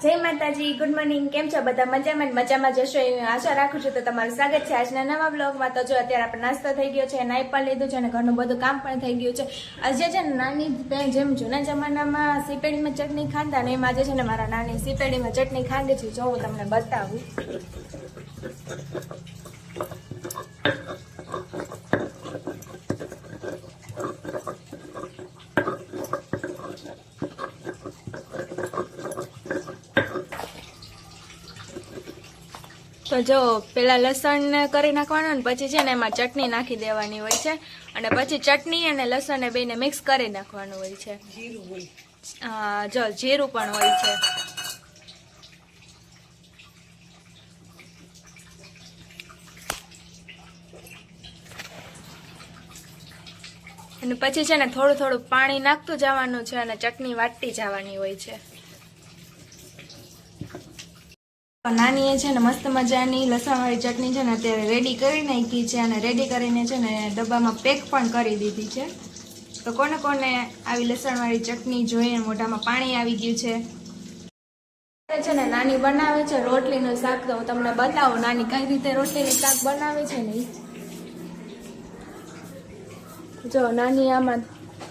જય માતાજી, good morning. કેમ છો બધા? મજામાં જશો એવી આશા રાખું છું. તો તમારું સ્વાગત છે આજના નવા બ્લોગમાં. તો જો અત્યારે આપણે નાસ્તો થઈ ગયો છે, નાઈ પણ લીધું છે અને ઘરનું બધું કામ પણ થઈ ગયું છે. આજે છે ને નાની બેન જેમ જૂના જમાનામાં સીપેડીમાં ચટણી ખાંડતા ને એમ આજે છે ને મારા નાની સીપેડીમાં ચટણી ખાંડે છે. જો હું તમને બતાવું. તો જો પેલા લસણ કરી નાખવાનું ને પછી છે ને એમાં ચટણી નાખી દેવાની હોય છે અને પછી ચટણી અને લસણ ને બેને મિક્સ કરી નાખવાનું હોય છે. જો જીરું પણ હોય છે. અને પછી છે ને થોડું થોડું પાણી નાખતું જવાનું છે અને ચટણી વાટતી જવાની હોય છે. નાની એ છે ને મસ્ત મજાની લસણવાળી ચટણી છે ને અત્યારે રેડી કરી નાખી છે અને રેડી કરીને છે ને ડબ્બામાં પેક પણ કરી દીધી છે. તો કોને કોને આવી લસણવાળી ચટણી જોઈને મોઢામાં પાણી આવી ગયું છે ને નાની બનાવે છે રોટલીનું શાક. તો હું તમને બતાવું નાની કઈ રીતે રોટલીનું શાક બનાવે છે ને. જો નાની આમાં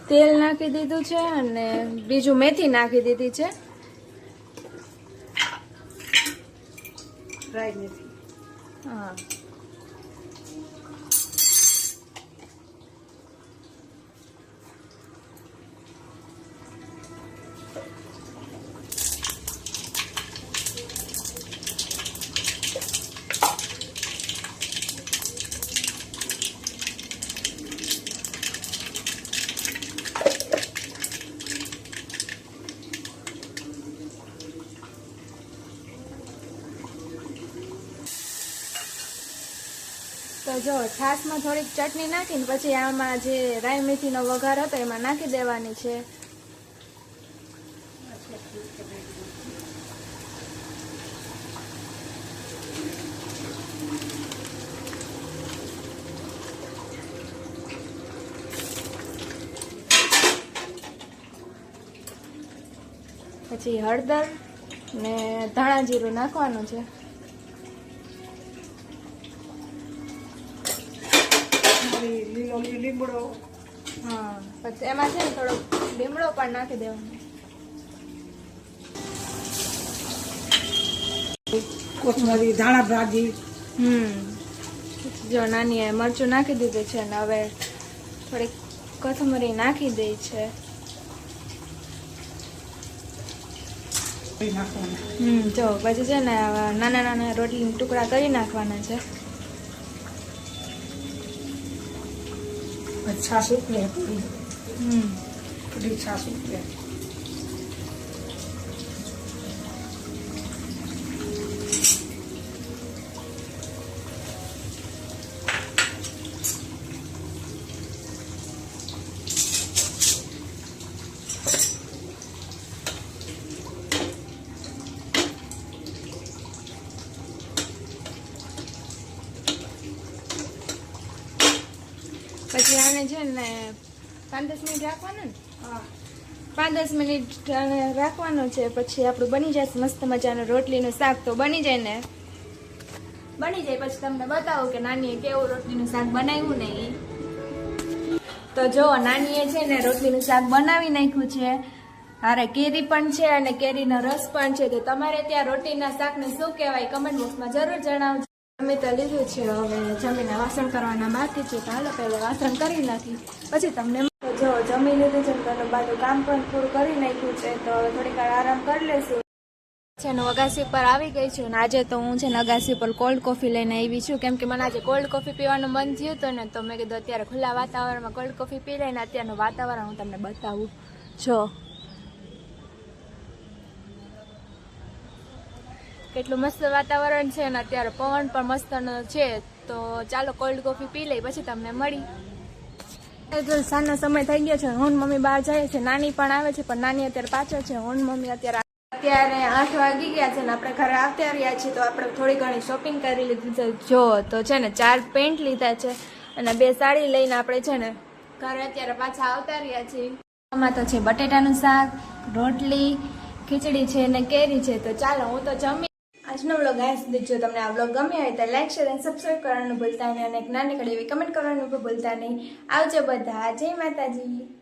તેલ નાખી દીધું છે અને બીજું મેથી નાખી દીધી છે. હા, તો જો છાશમાં થોડીક ચટણી નાખીને પછી આમાં જે રાઈ મેથીનો વઘાર હતો એમાં નાખી દેવાની છે. પછી હળદર ને ધાણા જીરું નાખવાનું છે. લીમડો, હા, પછી એમાં છે ને થોડો લીમડો પણ નાખી દેવાનો. કોથમરી, ધાણા ભાજી. જો નાની એ મરચું નાખી દીધું છે ને હવે થોડીક કોથમરી નાખી દે છે. જો પછી છે ને નાના નાના રોટલીના ટુકડા કરી નાખવાના છે. છાશ ઉકળે, થોડી છાશ ઉકળે. પછી આને છે ને 5-10 મિનિટ રાખવાનું ને. 5-10 મિનિટ રાખવાનું છે. પછી આપણું બની જશે મસ્ત મજાનું રોટલીનું શાક. તો બની જાય ને બની જાય પછી તમને બતાવું કે નાનીએ કેવું રોટલીનું શાક બનાવ્યું ને. તો જો નાનીએ છે ને રોટલીનું શાક બનાવી નાખ્યું છે. અરે કેરી પણ છે અને કેરીનો રસ પણ છે. તો તમારે ત્યાં રોટલીના શાકને શું કહેવાય કમેન્ટ બોક્સમાં જરૂર જણાવજો. અમે તો લીધું છે, હવે જમીને વાસણ કરવાના બાકી છે. તો હાલો પહેલાં વાસણ કરી નાખી પછી તમને. જો જમી લીધું છે ઘરનું બધું કામ પણ થોડું કરી નાખ્યું છે. તો હવે થોડીક વાર આરામ કરી લેશું. છે ને અગાસી પર આવી ગઈ છું ને આજે તો હું છે ને અગાસી પર કોલ્ડ કોફી લઈને આવી છું. કેમ કે મને આજે કોલ્ડ કોફી પીવાનું મન થયું હતું ને તો મેં કીધું અત્યારે ખુલ્લા વાતાવરણમાં કોલ્ડ કોફી પી લઈને અત્યારનું વાતાવરણ હું તમને બતાવું. જો કેટલું મસ્ત વાતાવરણ છે ને અત્યારે પવન પણ મસ્ત છે. તો ચાલો કોલ્ડ કોફી પી લઈ પછી તમને મળી. સાંજનો સમય થઈ ગયો છે. હું મમ્મી બહાર જાય છે. નાની પણ આવે છે પણ નાની અત્યારે પાછળ છે. હું મમ્મી અત્યારે 8 વાગી ગયા છે ને આપણે ઘરે આવતા રહ્યા છીએ. તો આપણે થોડી ઘણી શોપિંગ કરી લીધી છે. જો તો છે ને 4 પેન્ટ લીધા છે અને 2 સાડી લઈને આપણે છે ને ઘરે અત્યારે પાછા આવતા રહ્યા છીએ. આમાં તો છે બટેટાનું શાક, રોટલી, ખીચડી છે ને કેરી છે. તો ચાલો હું તો જમી. આજનો વ્લોગ આ સુધી. જો તમને આ વ્લોગ ગમ્યો હોય તો લાઈક શેર અને સબસ્ક્રાઈબ કરવાનું ભૂલતા નહીં અને એક નાની એવી કમેન્ટ કરવાનું પણ ભૂલતા નહીં. આવજો બધા. જય માતાજી.